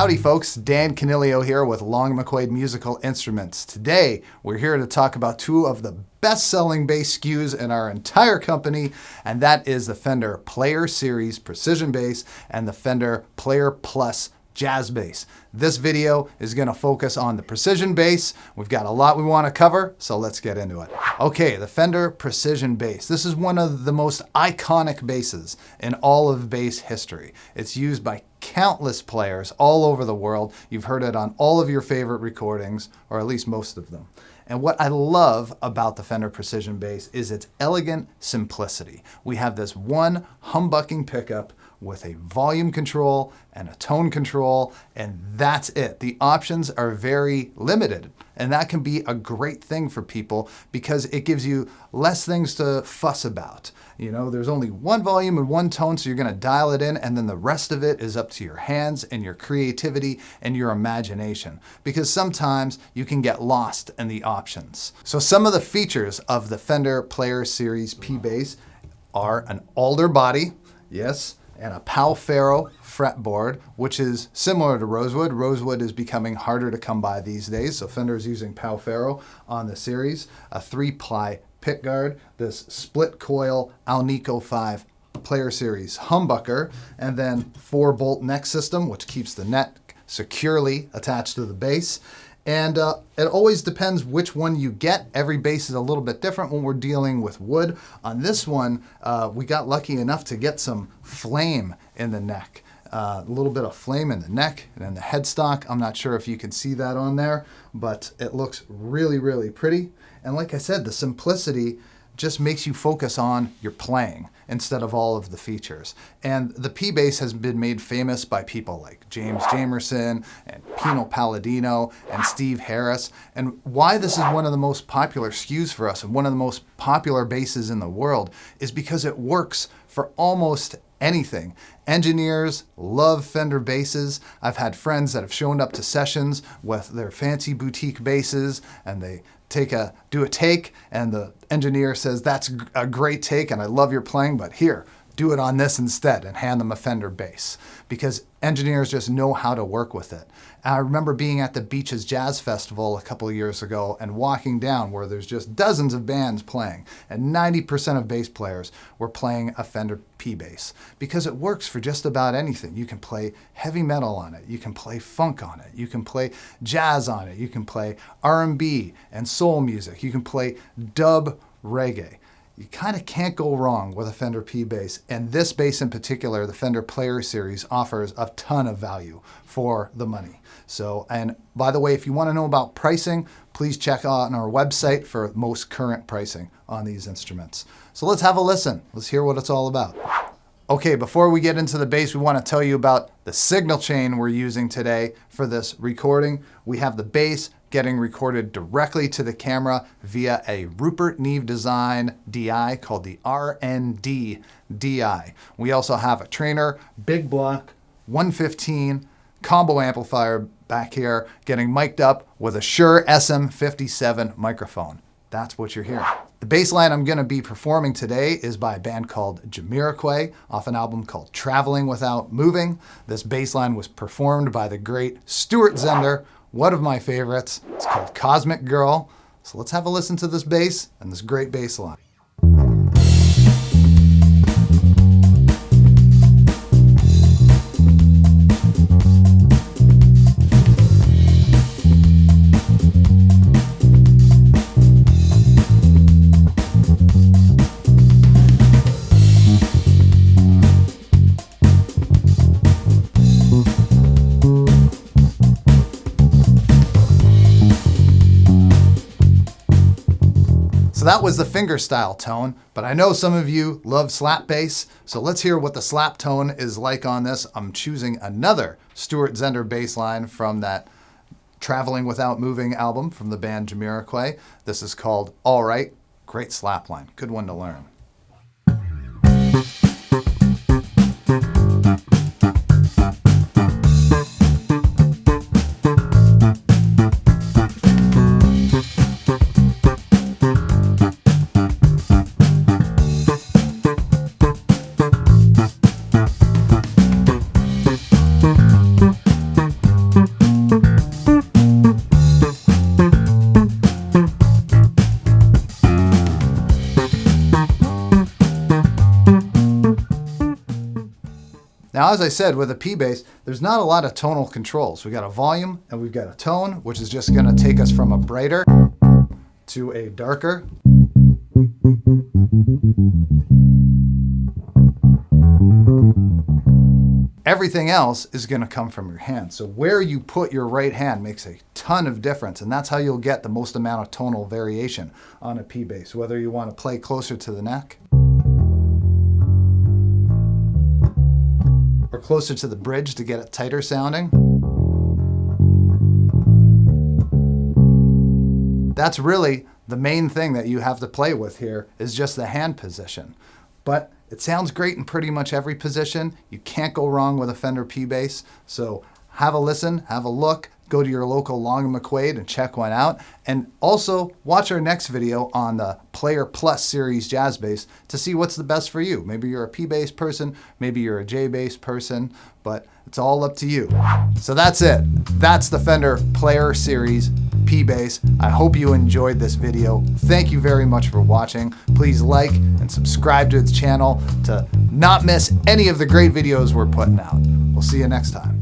Howdy folks, Dan Coniglio here with Long McQuaid Musical Instruments. Today, we're here to talk about two of the best-selling bass SKUs in our entire company, and that is the Fender Player Series Precision Bass and the Fender Player Plus Jazz Bass. This video is going to focus on the Precision Bass. We've got a lot we want to cover, so let's get into it. Okay, the Fender Precision Bass. This is one of the most iconic basses in all of bass history. It's used by countless players all over the world. You've heard it on all of your favorite recordings, or at least most of them. And what I love about the Fender Precision Bass is its elegant simplicity. We have this one humbucking pickup with a volume control and a tone control, and that's it. The options are very limited, and that can be a great thing for people because it gives you less things to fuss about. You know, there's only one volume and one tone, so you're going to dial it in, and then the rest of it is up to your hands and your creativity and your imagination, because sometimes you can get lost in the options. So some of the features of the Fender Player Series P Bass are an alder body, yes, and a Pau Ferro fretboard, which is similar to rosewood. Rosewood is becoming harder to come by these days, so Fender's using Pau Ferro on the series. A 3-ply pickguard, this split coil Alnico 5 Player Series humbucker, and then 4-bolt neck system, which keeps the neck securely attached to the bass. And it always depends which one you get. Every bass is a little bit different when we're dealing with wood. On this one, we got lucky enough to get some flame in the neck. A little bit of flame in the neck and in the headstock. I'm not sure if you can see that on there, but it looks really, really pretty. And like I said, the simplicity just makes you focus on your playing instead of all of the features. And the P-Bass has been made famous by people like James Jamerson and Pino Palladino and Steve Harris. And why this is one of the most popular SKUs for us and one of the most popular basses in the world is because it works for almost anything. Engineers love Fender basses. I've had friends that have shown up to sessions with their fancy boutique basses, and they do a take, and the engineer says, "That's a great take and I love your playing, but here, do it on this instead," and hand them a Fender bass, because engineers just know how to work with it. I remember being at the Beaches Jazz Festival a couple of years ago and walking down where there's just dozens of bands playing, and 90% of bass players were playing a Fender P-Bass because it works for just about anything. You can play heavy metal on it, you can play funk on it, you can play jazz on it, you can play R&B and soul music, you can play dub reggae. You kind of can't go wrong with a Fender P-Bass, and this bass in particular, the Fender Player Series, offers a ton of value for the money. So, and by the way, if you want to know about pricing, please check out on our website for most current pricing on these instruments. So let's have a listen. Let's hear what it's all about. Okay, before we get into the bass, we want to tell you about the signal chain we're using today for this recording. We have the bass getting recorded directly to the camera via a Rupert Neve Design DI called the RND DI. We also have a trainer, big block, 115 combo amplifier back here getting mic'd up with a Shure SM57 microphone. That's what you're hearing. The bass line I'm going to be performing today is by a band called Jamiroquai off an album called Traveling Without Moving. This bass line was performed by the great Stuart Zender, one of my favorites. It's called Cosmic Girl. So let's have a listen to this bass and this great bass line. So that was the fingerstyle tone, but I know some of you love slap bass, so let's hear what the slap tone is like on this. I'm choosing another Stuart Zender bass line from that Traveling Without Moving album from the band Jamiroquai. This is called All Right. Great slap line, good one to learn. Now, as I said, with a P bass, there's not a lot of tonal controls. We got a volume and we've got a tone, which is just gonna take us from a brighter to a darker. Everything else is gonna come from your hand. So where you put your right hand makes a ton of difference, and that's how you'll get the most amount of tonal variation on a P bass, whether you wanna play closer to the neck or closer to the bridge to get it tighter sounding. That's really the main thing that you have to play with here, is just the hand position. But it sounds great in pretty much every position. You can't go wrong with a Fender P bass. So have a listen, have a look, go to your local Long & McQuade and check one out. And also watch our next video on the Player Plus series jazz bass to see what's the best for you. Maybe you're a P bass person, maybe you're a J bass person, but it's all up to you. So that's it. That's the Fender Player Series P bass. I hope you enjoyed this video. Thank you very much for watching. Please like and subscribe to its channel to not miss any of the great videos we're putting out. We'll see you next time.